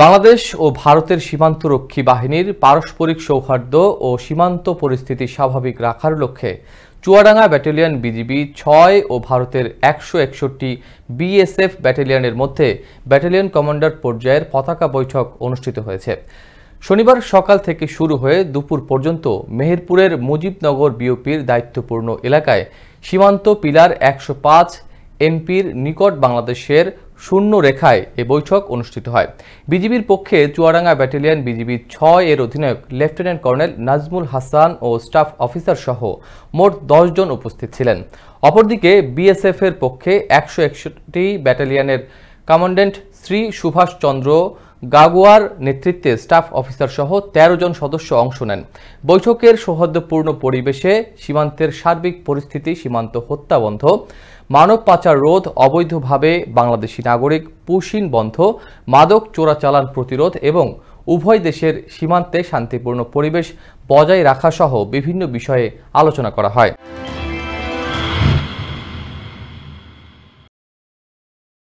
বাংলাদেশ ও ভারতের সীমান্তরক্ষী বাহিনীর পারস্পরিক সৌহার্দ্য ও সীমান্ত পরিস্থিতি স্বাভাবিক রাখার লক্ষ্যে চুয়াডাঙ্গা ব্যাটালিয়ন বিজিবি ৬ ও ভারতের ১৬১ বিএসএফ ব্যাটালিয়নের মধ্যে ব্যাটালিয়ন কমান্ডার পর্যায়ের পতাকা বৈঠক অনুষ্ঠিত হয়েছে। শনিবার সকাল থেকে শুরু হয়ে দুপুর পর্যন্ত মেহেরপুরের মুজিবনগর বিওপির দায়িত্বপূর্ণ এলাকায় সীমান্ত পিলার ১০৫ এমপির নিকট বাংলাদেশের শূন্য রেখায় এ বৈঠক অনুষ্ঠিত হয়। বিজিবির পক্ষে চুয়াডাঙ্গা ব্যাটালিয়ন বিজিবি ৬ এর অধিনায়ক লেফটেন্যান্ট কর্নেল নাজমুল হাসান ও স্টাফ অফিসার সহ মোট ১০ জন উপস্থিত ছিলেন। অপরদিকে বিএসএফ এর পক্ষে ১৬১ ব্যাটালিয়নের কমান্ড্যান্ট শ্রী সুভাষ চন্দ্র গাগুয়ার নেতৃত্বে স্টাফ অফিসার সহ ১৩ জন সদস্য অংশ নেন। বৈঠকের সৌহার্দ্যপূর্ণ পরিবেশে সীমান্তের সার্বিক পরিস্থিতি, সীমান্ত হত্যা বন্ধ, মানব পাচার রোধ, অবৈধভাবে বাংলাদেশি নাগরিক পুশিন বন্ধ, মাদক চোরাচালান প্রতিরোধ এবং উভয় দেশের সীমান্তে শান্তিপূর্ণ পরিবেশ বজায় রাখা সহ বিভিন্ন বিষয়ে আলোচনা করা হয়।